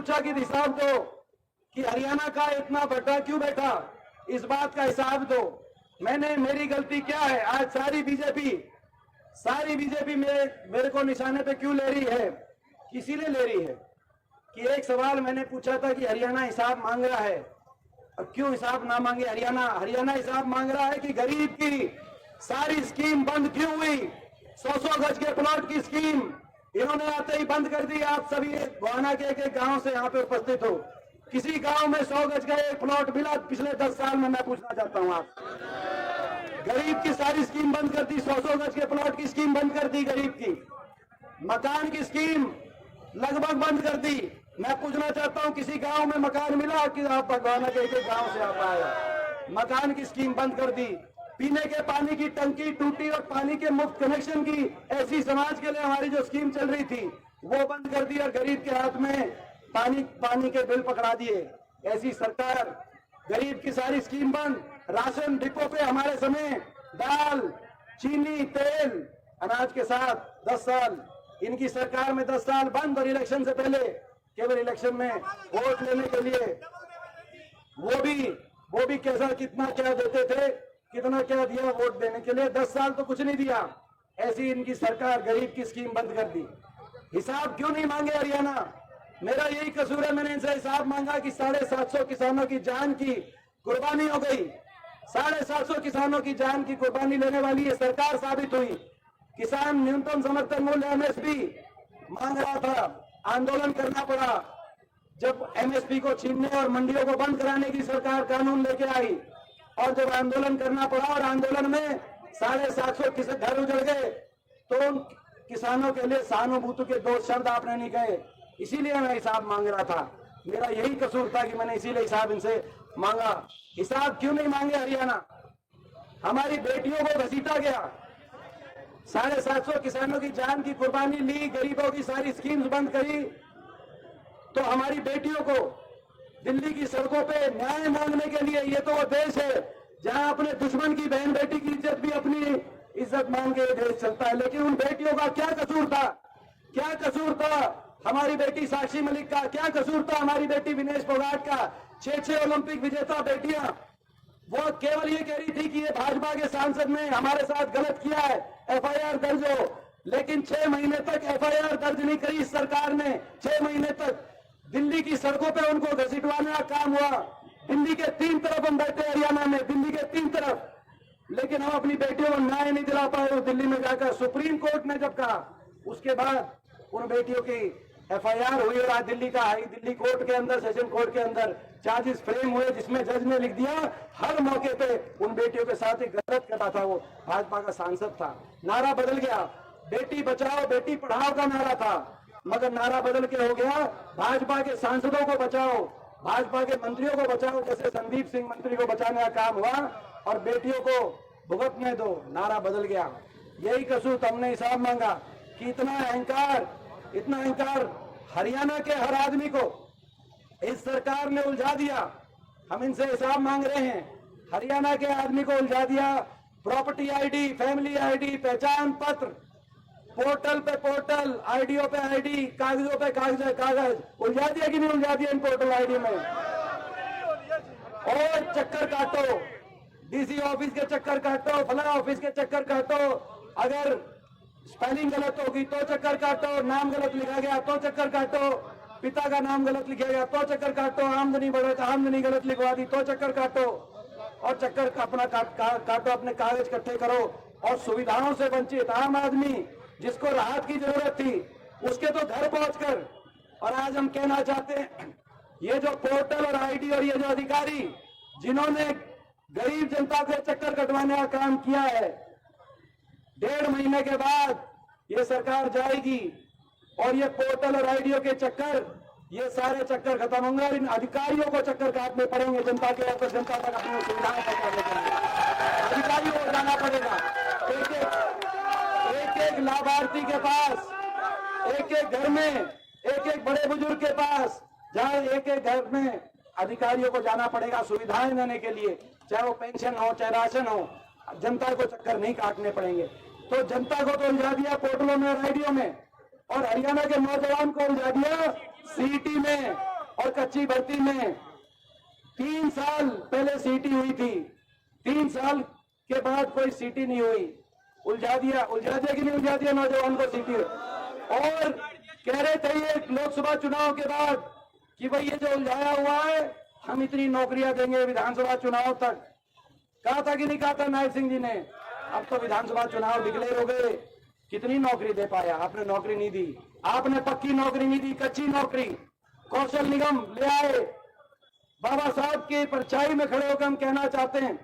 पूछा कि हिसाब दो कि हरियाणा का इतना बड़ा क्यों बैठा, इस बात का हिसाब दो। मैंने, मेरी गलती क्या है? आज सारी बीजेपी मेरे को निशाने पे क्यों ले रही है? इसीलिए ले रही है कि एक सवाल मैंने पूछा था कि हरियाणा हिसाब मांग रहा है। अब क्यों हिसाब ना मांगे हरियाणा हिसाब मांग रहा है कि गरीब की सारी स्कीम बंद क्यों हुई? 100 गज के प्लॉट की स्कीम इन्होंने आते ही बंद कर दी। आप सभी गोहाना के एक गांव से यहाँ पे उपस्थित हो, किसी गांव में 100 गज का एक प्लॉट मिला पिछले 10 साल में? मैं पूछना चाहता हूँ आप, गरीब की सारी स्कीम बंद कर दी, 100 गज के प्लॉट की स्कीम बंद कर दी, गरीब की मकान की स्कीम लगभग बंद कर दी। मैं पूछना चाहता हूं किसी गांव में मकान मिला कि आप भगवाना के एक गांव से आप आए? मकान की स्कीम बंद कर दी। पीने के पानी की टंकी टूटी और पानी के मुफ्त कनेक्शन की ऐसी समाज के लिए हमारी जो स्कीम चल रही थी वो बंद कर दी और गरीब के हाथ में पानी के बिल पकड़ा दिए। ऐसी सरकार, गरीब की सारी स्कीम बंद। राशन डिपो पे हमारे समय दाल, चीनी, तेल, अनाज के साथ 10 साल, इनकी सरकार में 10 साल बंद। और इलेक्शन से पहले केवल इलेक्शन में वोट लेने के लिए वो भी कैसा कितना क्या देते थे, कितना क्या दिया वोट देने के लिए? 10 साल तो कुछ नहीं दिया। ऐसी इनकी सरकार गरीब की स्कीम बंद कर दी। हिसाब क्यों नहीं मांगे हरियाणा? मेरा यही कसूर है, मैंने इनसे हिसाब मांगा कि 750 किसानों की जान की कुर्बानी हो गई। 750 किसानों की जान की कुर्बानी लेने वाली ये सरकार साबित हुई। किसान न्यूनतम समर्थन मूल्य एमएसपी मांग रहा था, आंदोलन करना पड़ा। जब एमएसपी को छीनने और मंडियों को बंद कराने की सरकार कानून लेके आई और जब आंदोलन करना पड़ा और आंदोलन में 750 घर उजड़ गए तो उन किसानों के लिए सहानुभूति के 2 शब्द आपने नहीं कहे। इसीलिए मैं हिसाब मांग रहा था। मेरा यही कसूर था कि मैंने इसीलिए हिसाब इनसे मांगा। हिसाब क्यों नहीं मांगे हरियाणा? हमारी बेटियों को घसीटा गया, 750 किसानों की जान की कुर्बानी ली, गरीबों की सारी स्कीम्स बंद करी, तो हमारी बेटियों को दिल्ली की सड़कों पे न्याय मांगने के लिए, ये तो वो देश है जहां अपने दुश्मन की बहन बेटी की इज्जत भी अपनी इज्जत मान के देश चलता है। लेकिन उन बेटियों का क्या कसूर था? क्या कसूर था हमारी बेटी साक्षी मलिक का? क्या कसूर था हमारी बेटी विनेश फोगाट का? 6 ओलंपिक विजेता बेटियां, वो केवल ये कह रही थी कि ये भाजपा के सांसद ने हमारे साथ गलत किया है, एफआईआर दर्ज हो। लेकिन 6 महीने तक एफआईआर दर्ज नहीं करी इस सरकार ने। 6 महीने तक दिल्ली की सड़कों पे उनको घसीटवाने का काम हुआ। दिल्ली के 3 तरफ हम बैठे, हरियाणा में दिल्ली के 3 तरफ, लेकिन हम अपनी बेटियों को न्याय नहीं दिला पाए। दिल्ली में जाकर सुप्रीम कोर्ट ने जब कहा, उसके बाद उन बेटियों की एफआईआर हुई और आज दिल्ली कोर्ट के अंदर, सेशन कोर्ट के अंदर चार्जेस फ्रेम हुए, जिसमें जज ने लिख दिया हर मौके पे उन बेटियों के साथ एक गलत करता था। वो भाजपा का सांसद था। नारा बदल गया, बेटी बचाओ बेटी पढ़ाओ का नारा था, मगर नारा बदल के हो गया भाजपा के सांसदों को बचाओ, भाजपा के मंत्रियों को बचाओ। जैसे संदीप सिंह मंत्री को बचाने का काम हुआ और बेटियों को भुगतने दो, नारा बदल गया। यही कसूर हमने हिसाब मांगा कि इतना अहंकार हरियाणा के हर आदमी को इस सरकार ने उलझा दिया। हम इनसे हिसाब मांग रहे हैं, हरियाणा के आदमी को उलझा दिया। प्रॉपर्टी आईडी, फैमिली आईडी, पहचान पत्र, पोर्टल पे पोर्टल, आईडीओ पे आईडी, कागजों पे कागज उलझा दिया कि नहीं उलझा दिया इन पोर्टल आईडी में? और चक्कर काटो, डीसी ऑफिस के चक्कर काटो, फला ऑफिस के चक्कर काटो, अगर स्पेलिंग गलत होगी तो चक्कर काटो, नाम गलत लिखा गया तो चक्कर काटो, पिता का नाम गलत लिखा गया तो चक्कर काटो, आमदनी बढ़े तो आमदनी गलत लिखवा दी तो चक्कर काटो, और चक्कर अपना काटो, अपने कागज इकट्ठे करो। और सुविधाओं से वंचित आम आदमी जिसको राहत की जरूरत थी उसके तो घर पहुंचकर। और आज हम कहना चाहते हैं, ये जो पोर्टल और आईडी और ये जो अधिकारी जिन्होंने गरीब जनता को चक्कर कटवाने का काम किया है, 1.5 महीने के बाद ये सरकार जाएगी और ये पोर्टल और आईडीओ के चक्कर, ये सारे चक्कर खत्म होंगे और इन अधिकारियों को चक्कर काटने पड़ेंगे जनता के ऊपर, जनता तक अपनी सुविधाएं पहुंचाने के लिए अधिकारियों को जाना पड़ेगा। एक लाभार्थी के पास, एक घर में, एक बड़े बुजुर्ग के पास, जहां एक घर में अधिकारियों को जाना पड़ेगा सुविधाएं देने के लिए, चाहे वो पेंशन हो चाहे राशन हो। जनता को चक्कर नहीं काटने पड़ेंगे। तो जनता को तो उलझा दिया पोर्टलों में और आईडीओ में, और हरियाणा के नौजवान को उलझा दिया सीटी में और कच्ची भर्ती में 3 साल पहले सीटी हुई थी, 3 साल के बाद कोई सीटी नहीं हुई। उलझा दिया कि नहीं उलझा दिया नौजवान को सीटी। और कह रहे थे ये लोकसभा चुनाव के बाद कि भाई ये जो उलझाया हुआ है, हम इतनी नौकरियां देंगे विधानसभा चुनाव तक। कहा था कि नहीं कहा था नायब सिंह जी ने? अब तो विधानसभा चुनाव डिक्लेयर हो गए, कितनी नौकरी दे पाया? आपने नौकरी नहीं दी, आपने पक्की नौकरी नहीं दी, कच्ची नौकरी। कौशल निगम ले आए। बाबा साहब की परछाई में खड़े होकर हम कहना चाहते हैं